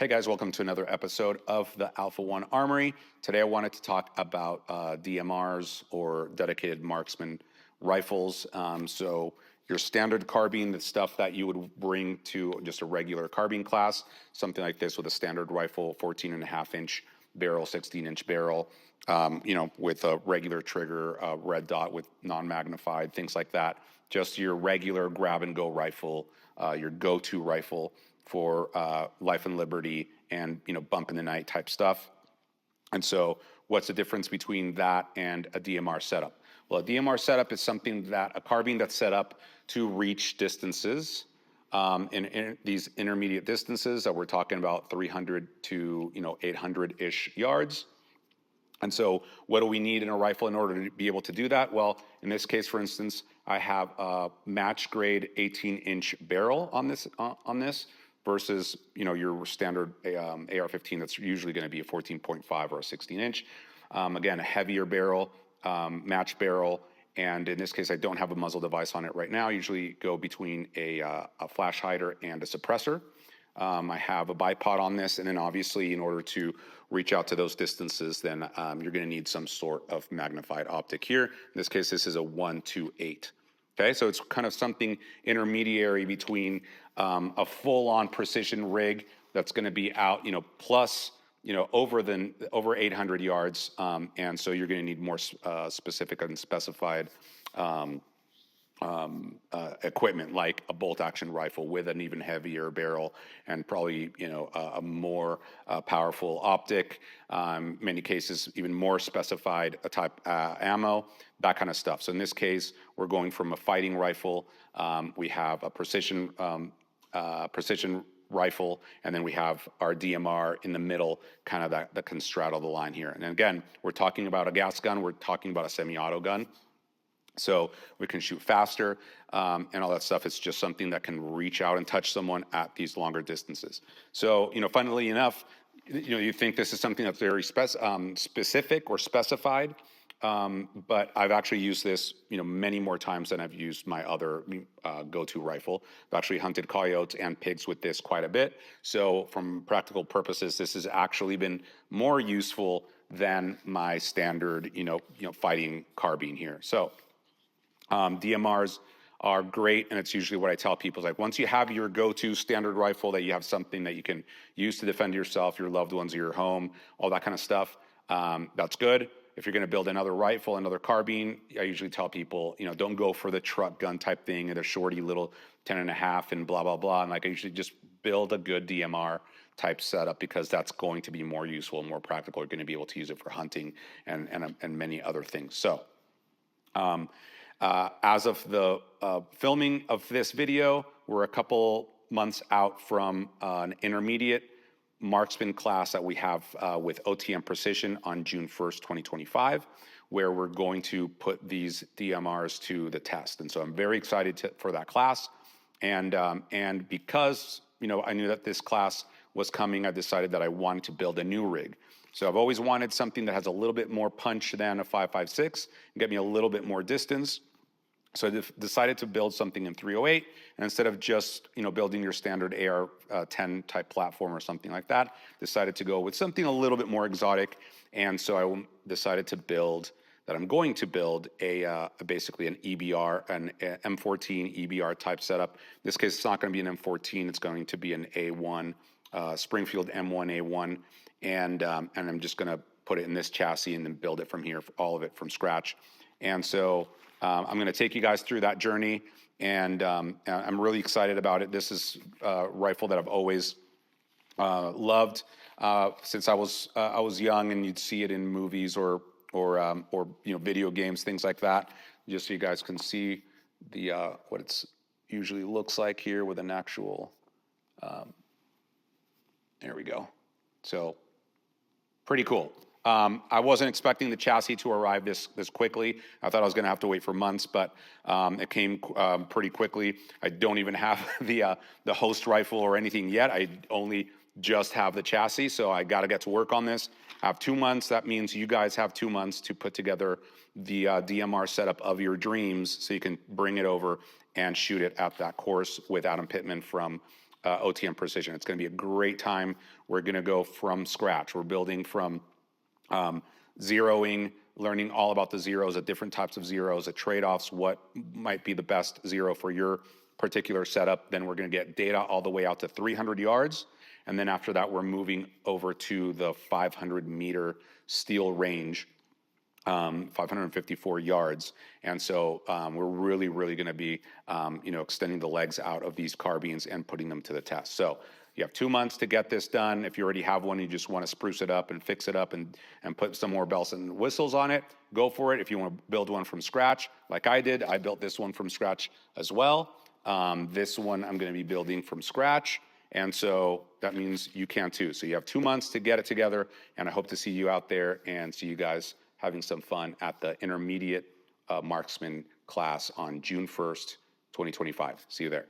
Hey guys, welcome to another episode of the Alpha One Armory. Today I wanted to talk about DMRs or dedicated marksman rifles. So your standard carbine, the stuff that you would bring to just a regular carbine class, something like this with a standard rifle, 14.5-inch barrel, 16-inch barrel, with a regular trigger, red dot with non-magnified, things like that. Just your regular grab-and-go rifle, your go-to rifle for life and liberty and bump in the night type stuff. And so what's the difference between that and a DMR setup? Well, a DMR setup is something that a carbine that's set up to reach distances, in these intermediate distances that we're talking about 300 to 800-ish yards. And so what do we need in a rifle in order to be able to do that? Well, in this case, for instance, I have a match grade 18-inch barrel on this versus your standard AR-15 that's usually going to be a 14.5 or a 16-inch. Again, a heavier barrel, match barrel, and in this case, I don't have a muzzle device on it right now. I usually go between a flash hider and a suppressor. I have a bipod on this, and then obviously in order to reach out to those distances, then you're going to need some sort of magnified optic here. In this case, this is a 128. Okay, so it's kind of something intermediary between a full-on precision rig that's going to be out, plus, over 800 yards, and so you're going to need more specific and specified equipment like a bolt-action rifle with an even heavier barrel and probably a more powerful optic. Many cases even more specified type ammo, that kind of stuff. So in this case, we're going from a fighting rifle. We have a precision rifle, and then we have our DMR in the middle, kind of that can straddle the line here. And again, we're talking about a gas gun. We're talking about a semi-auto gun. So we can shoot faster and all that stuff. It's just something that can reach out and touch someone at these longer distances. So, funnily enough, you think this is something that's very specific or specified, but I've actually used this, many more times than I've used my other go-to rifle. I've actually hunted coyotes and pigs with this quite a bit. So from practical purposes, this has actually been more useful than my standard, fighting carbine here. So DMRs are great, and it's usually what I tell people is like, once you have your go-to standard rifle, that you have something that you can use to defend yourself, your loved ones, or your home, all that kind of stuff, that's good. If you're going to build another rifle, another carbine, I usually tell people, don't go for the truck gun type thing and the shorty little 10.5 and blah, blah, blah. And like, I usually just build a good DMR type setup because that's going to be more useful and more practical. You're going to be able to use it for hunting and many other things. So, as of the filming of this video, we're a couple months out from an intermediate marksman class that we have with OTM Precision on June 1st, 2025, where we're going to put these DMRs to the test. And so I'm very excited for that class. And because, I knew that this class was coming, I decided that I wanted to build a new rig. So I've always wanted something that has a little bit more punch than a 5.56 and get me a little bit more distance. So I decided to build something in 308, and instead of just building your standard AR-10 type platform or something like that, decided to go with something a little bit more exotic. And so I decided to I'm going to build basically an EBR, an M14 EBR type setup. In this case, it's not going to be an M14; it's going to be an A1, Springfield M1 A1, and I'm just going to put it in this chassis and then build it from here, all of it from scratch. And so I'm going to take you guys through that journey, and I'm really excited about it. This is a rifle that I've always loved since I was young, and you'd see it in movies or video games, things like that. Just so you guys can see the what it's usually looks like here with an actual. There we go. So pretty cool. I wasn't expecting the chassis to arrive this quickly. I thought I was going to have to wait for months, but it came pretty quickly. I don't even have the host rifle or anything yet. I only just have the chassis, so I got to get to work on this. I have 2 months. That means you guys have 2 months to put together the DMR setup of your dreams, so you can bring it over and shoot it at that course with Adam Pittman from OTM Precision. It's going to be a great time. We're going to go from scratch. We're building from zeroing, learning all about the zeros, the different types of zeros, the trade-offs, what might be the best zero for your particular setup. Then we're going to get data all the way out to 300 yards. And then after that, we're moving over to the 500-meter steel range, 554 yards. And so we're really, really going to be, extending the legs out of these carbines and putting them to the test. So you have 2 months to get this done. If you already have one, you just want to spruce it up and fix it up and put some more bells and whistles on it, go for it. If you want to build one from scratch, like I did, I built this one from scratch as well. This one I'm going to be building from scratch. And so that means you can too. So you have 2 months to get it together. And I hope to see you out there and see you guys having some fun at the intermediate marksman class on June 1st, 2025. See you there.